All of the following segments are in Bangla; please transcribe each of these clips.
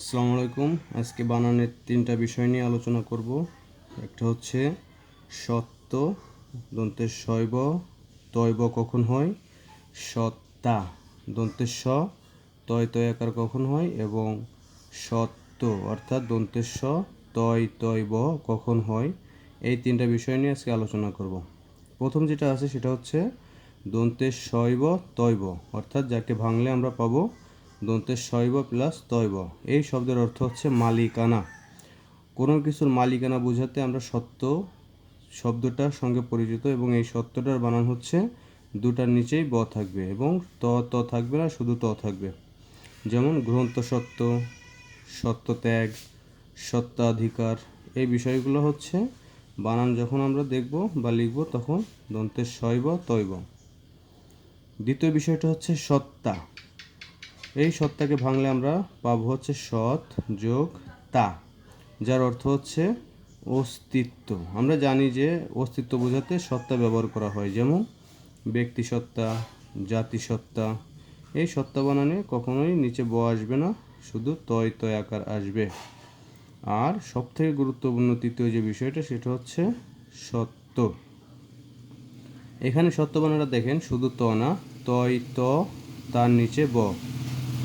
আসসালামু আলাইকুম। আজকে বানানের তিনটা বিষয় নিয়ে আলোচনা করব। একটা হচ্ছে সত্য, দন্তের শৈব তৈব কখন হয়, সত্তা দন্তের স তয় তয়াকার কখন হয় এবং সত্য অর্থাৎ দন্তের স তয় তৈব কখন হয়। এই তিনটা বিষয় নিয়ে আজকে আলোচনা করব। প্রথম যেটা আছে সেটা হচ্ছে দন্তের শৈব তৈব, অর্থাৎ যাকে ভাঙলে আমরা পাবো দন্তের শৈব প্লাস তৈব। এই শব্দের অর্থ হচ্ছে মালিকানা। কোনো কিছুর মালিকানা বোঝাতে আমরা সত্য শব্দটার সঙ্গে পরিচিত এবং এই সত্যটার বানান হচ্ছে দুটার নিচেই ব থাকবে এবং ত থাকবে না, শুধু ত থাকবে। যেমন গ্রন্থ সত্য, সত্য ত্যাগ, সত্ত্বাধিকার। এই বিষয়গুলো হচ্ছে বানান যখন আমরা দেখব বা লিখব তখন দন্তের শৈব তৈব। দ্বিতীয় বিষয়টা হচ্ছে সত্তা। এই সত্তাকে ভাঙলে আমরা পাবো হচ্ছে সৎ যোগ তা, যার অর্থ হচ্ছে অস্তিত্ব। আমরা জানি যে অস্তিত্ব বোঝাতে সত্তা ব্যবহার করা হয়, যেমন ব্যক্তিসত্তা, জাতিসত্তা। এই সত্তা বানানে কখনোই নিচে ব আসবে না, শুধু তয় তয় আকার আসবে। আর সবথেকে গুরুত্বপূর্ণ তৃতীয় যে বিষয়টা সেটা হচ্ছে সত্য। এখানে সত্য বানানটা দেখেন, শুধু ত না, তয় ত তার নিচে ব,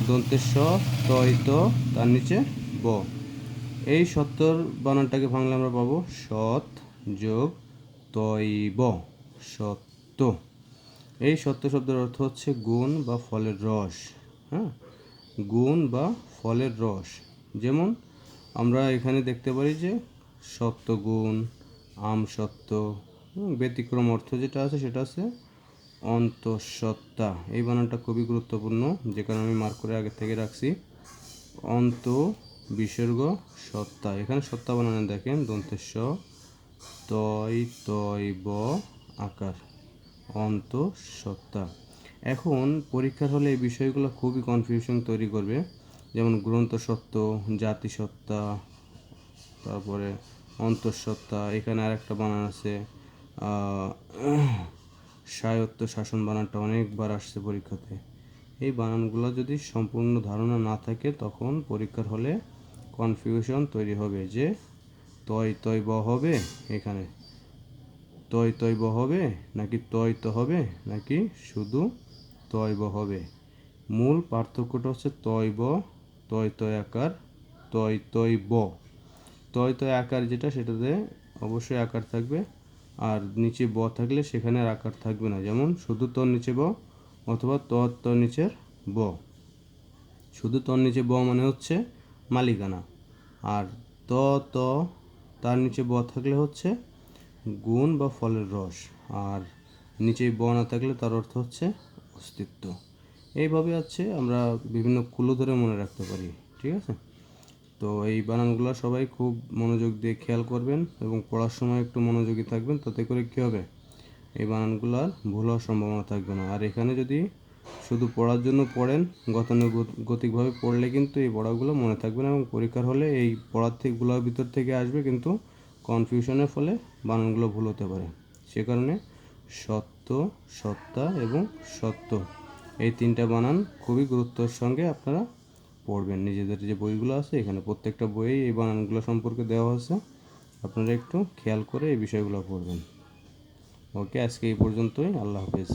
দন্তের স তয় ত তার নিচে ব। এই সত্যর বানানটাকে ভাঙলে আমরা পাবো সৎ যোগ তৈব, সত্য। এই সত্য শব্দের অর্থ হচ্ছে গুণ বা ফলের রস। হ্যাঁ, গুণ বা ফলের রস। যেমন আমরা এখানে দেখতে পারি যে সত্য গুণ, আম সত্য। ব্যতিক্রম অর্থ যেটা আছে সেটা আছে অন্তঃসত্ত্বা। এই বানানটা খুবই গুরুত্বপূর্ণ, যে কারণে আমি মার্ক করে আগে থেকে রাখছি। অন্ত বিসর্গ সত্তা। এখানে সত্তা বানানে দেখেন দন্তের স তয় তৈব আকার, অন্তঃসত্ত্বা। এখন পরীক্ষার হলে এই বিষয়গুলো খুবই কনফিউশন তৈরি করবে। যেমন গ্রন্থসত্ত্ব, জাতিসত্তা, তারপরে অন্তঃসত্ত্বা। এখানে আরেকটা বানান আছে স্বায়ত্ত শাসন, বানানটা অনেকবার আসছে পরীক্ষাতে। এই বানানগুলো যদি সম্পূর্ণ ধারণা না থাকে তখন পরীক্ষার হলে কনফিউশন তৈরি হবে যে তয় তয় ব হবে, এখানে তয় তয় ব হবে নাকি তয় ত হবে নাকি শুধু তয় ব হবে। মূল পার্থক্যটা হচ্ছে তয় ব, তয় তয় আকার, তয় তয় ব। তয় তয় আকার যেটা সেটাতে অবশ্যই আকার থাকবে, আর নিচে ব থাকলে সেখানে আর আকার থাকবে না। যেমন শুধু তর নিচে ব অথবা তর নিচের ব। শুধু তর নিচে ব মানে হচ্ছে মালিকানা, আর ত তার নিচে ব থাকলে হচ্ছে গুণ বা ফলের রস, আর নিচে ব না থাকলে তার অর্থ হচ্ছে অস্তিত্ব। এইভাবে আছে আমরা বিভিন্ন ক্লু ধরে মনে রাখতে পারি। ঠিক আছে, তো এই বানানগুলো সবাই খুব মনোযোগ দিয়ে খেয়াল করবেন এবং পড়ার সময় একটু মনোযোগী থাকবেন, তাতে করে কী হবে, এই বানানগুলোর ভুল হওয়ার সম্ভাবনা থাকবে না। আর এখানে যদি শুধু পড়ার জন্য পড়েন, গতানুগতিকভাবে পড়লে কিন্তু এই পড়াগুলো মনে থাকবে না এবং পরীক্ষার হলে এই পড়ার থেকেগুলোর ভিতর থেকে আসবে, কিন্তু কনফিউশনের ফলে বানানগুলো ভুল হতে পারে। সে কারণে সত্য, সত্তা এবং সত্য, এই তিনটা বানান খুবই গুরুত্বের সঙ্গে আপনারা পড়বেন। নিজেদের যে বইগুলো আছে এখানে প্রত্যেকটা বইয়েই এই বানানগুলো সম্পর্কে দেওয়া আছে, আপনারা একটু খেয়াল করে এই বিষয়গুলো পড়বেন। ওকে, আজকে এই পর্যন্তই। আল্লাহ হাফেজ।